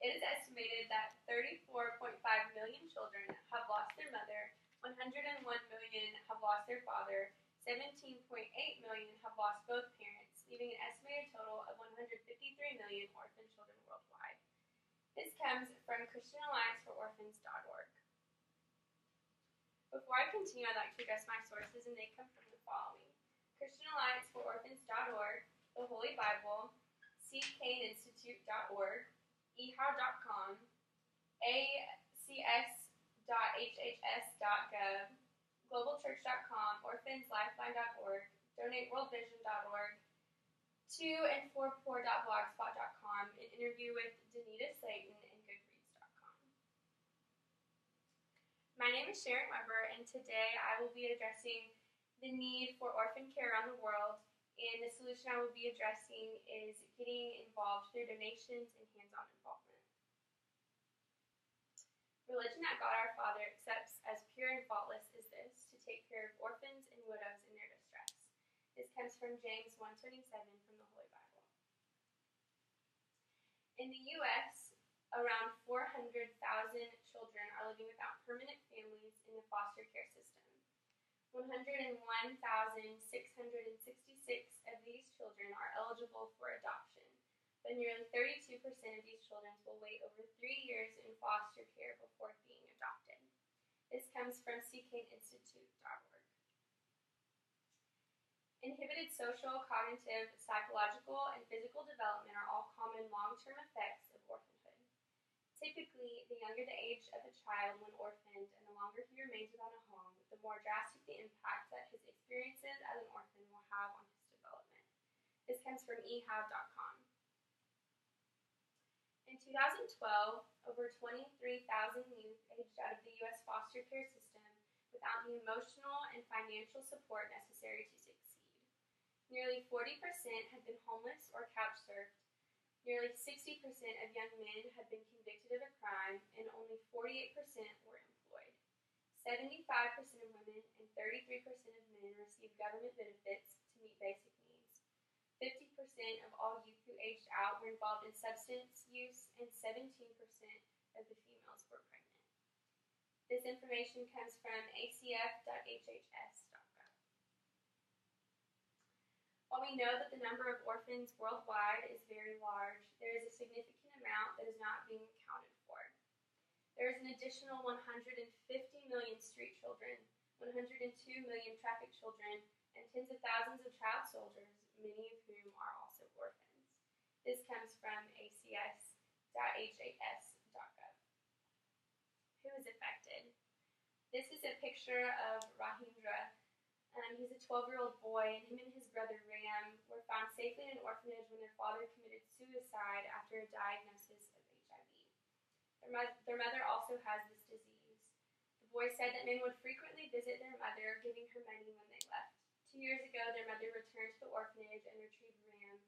It is estimated that 34.5 million children have lost their mother, 101 million have lost their father, 17.8 million have lost both parents, leaving an estimated total of 153 million orphan children worldwide. This comes from ChristianAllianceForOrphans.org. Before I continue, I'd like to address my sources, and they come from the following: ChristianAllianceForOrphans.org, the Holy Bible, ckaininstitute.org, ehow.com, acs.hhs.gov, globalchurch.com, orphanslifeline.org, donateworldvision.org, 2and4poor.blogspot.com, an interview with Danita Slayton, and goodreads.com. My name is Sharon Weber, and today I will be addressing the need for orphan care around the world, and the solution I will be addressing is getting involved through donations and hands-on involvement. Religion that God our Father accepts as pure and faultless is this: to take care of orphans and widows in their distress. This comes from James 1:27 from the Holy Bible. In the U.S., around 400,000 children are living without permanent families in the foster care system. 101,666 of these children are eligible for adoption, but nearly 32% of these children will wait over 3 years in foster care before being adopted. This comes from ckaininstitute.org. Inhibited social, cognitive, psychological, and physical development are all common long-term effects of orphanhood. Typically, the younger the age of a child when orphaned and the longer he remains without a home, the more drastic the impact that his experiences as an orphan will have on his development. This comes from ehow.com. In 2012, over 23,000 youth aged out of the U.S. foster care system without the emotional and financial support necessary to succeed. Nearly 40% had been homeless or couch surfed. Nearly 60% of young men had been convicted of a crime, and only 48% were employed. 75% of women and 33% of men received government benefits to meet basic needs. 50% of all youth who aged out were involved in substance use, and 17% of the females were pregnant. This information comes from acf.hhs.gov. While we know that the number of orphans worldwide is very large, there is a significant amount that is not being accounted for. There is an additional 150 million street children, 102 million trafficked children, and tens of thousands of child soldiers, many of whom are also orphans. This comes from acs.hhs.gov. Who is affected? This is a picture of Rahindra. He's a 12-year-old boy, and him and his brother Ram were found safely in an orphanage when their father committed suicide after a diagnosis of HIV. Their mother also has this disease. The boy said that men would frequently visit their mother, giving her money when they left. 2 years ago, their mother returned to the orphanage and retrieved Ram.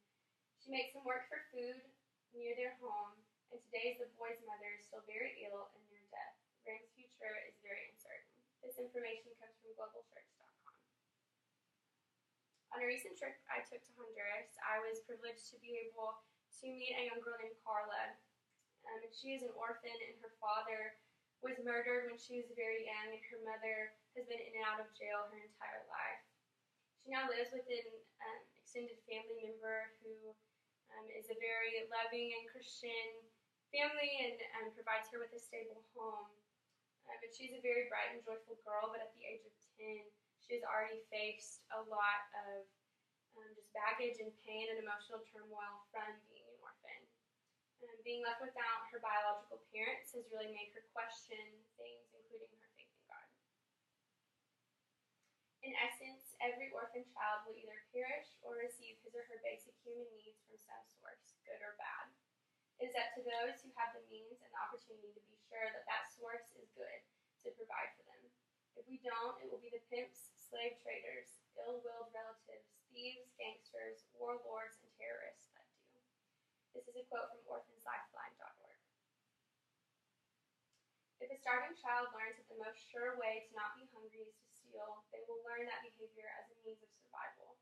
She makes him work for food near their home, and today the boy's mother is still very ill and near death. Ram's future is very uncertain. This information comes from globalchurch.com. On a recent trip I took to Honduras, I was privileged to be able to meet a young girl named Carla. She is an orphan, and her father was murdered when she was very young, and her mother has been in and out of jail her entire life. She now lives with an extended family member who is a very loving and Christian family and provides her with a stable home. And she's a very bright and joyful girl, but at the age of 10, she has already faced a lot of just baggage and pain and emotional turmoil from being an orphan. Being left without her biological parents has really made her question things, including her faith in God. In essence, every orphan child will either perish or receive his or her basic human needs from some source, good or bad. It is up to those who have the means and the opportunity to be sure that that source is good to provide for them. If we don't, it will be the pimps, slave traders, ill-willed relatives, thieves, gangsters, warlords, and terrorists that do. This is a quote from orphanslifeline.org. If a starving child learns that the most sure way to not be hungry is to steal, they will learn that behavior as a means of survival.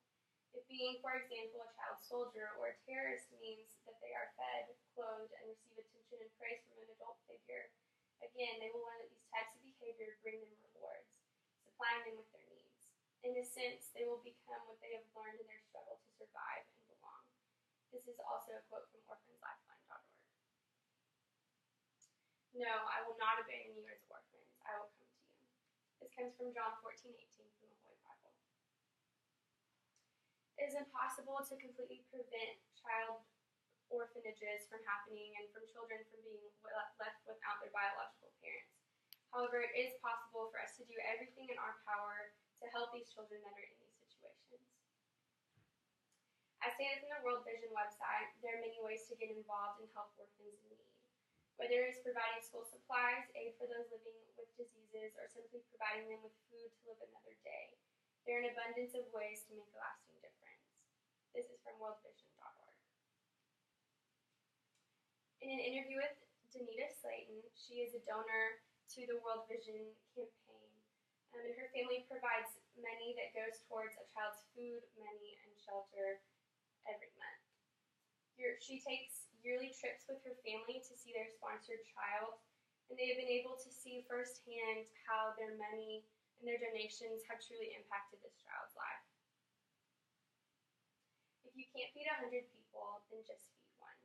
If being, for example, a child soldier or a terrorist means that they are fed, clothed, and receive attention and praise from an adult figure, again, they will learn that these types of behavior bring them rewards, supplying them with their needs. In a sense, they will become what they have learned in their struggle to survive and belong. This is also a quote from orphanslifeline.org. No, I will not abandon you as orphans. I will come to you. This comes from John 14:18 from the Holy Bible. It is impossible to completely prevent child orphanages from happening and from children from being left without their biological parents. However, it is possible for us to do everything in our power to help these children that are in these situations. As stated from the World Vision website, there are many ways to get involved and help orphans in need. Whether it is providing school supplies, aid for those living with diseases, or simply providing them with food to live another day, there are an abundance of ways to make a lasting difference. This is from worldvision.org. In an interview with Danita Slayton, she is a donor to the World Vision campaign, and her family provides money that goes towards a child's food, money, and shelter every month. She takes yearly trips with her family to see their sponsored child, and they have been able to see firsthand how their money and their donations have truly impacted this child's life. If you can't feed 100 people, then just feed one.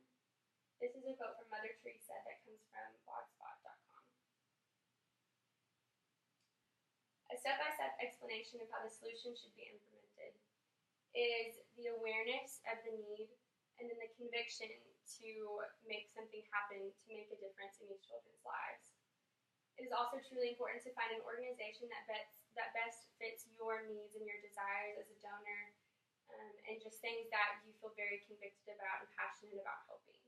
This is a quote from Mother Teresa that comes from blogspot.com. A step-by-step explanation of how the solution should be implemented is the awareness of the need and then the conviction to make something happen to make a difference in these children's lives. It is also truly important to find an organization that best fits your needs and your desires as a donor, and just things that you feel very convicted about and passionate about helping.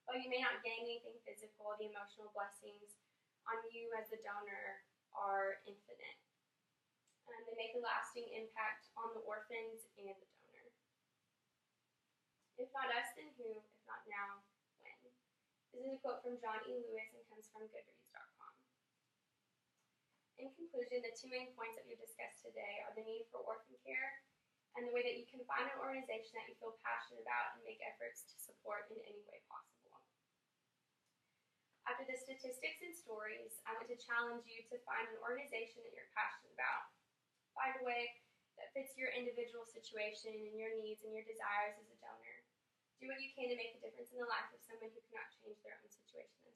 While you may not gain anything physical, the emotional blessings on you as a donor are infinite. They make a lasting impact on the orphans and the donor. If not us, then who? If not now, when? This is a quote from John E. Lewis and comes from Goodreads.com. In conclusion, the two main points that we've discussed today are the need for orphan care and the way that you can find an organization that you feel passionate about and make efforts to support in any way possible. After the statistics and stories, I want to challenge you to find an organization that you're passionate about. Find a way that fits your individual situation and your needs and your desires as a donor. Do what you can to make a difference in the life of someone who cannot change their own situation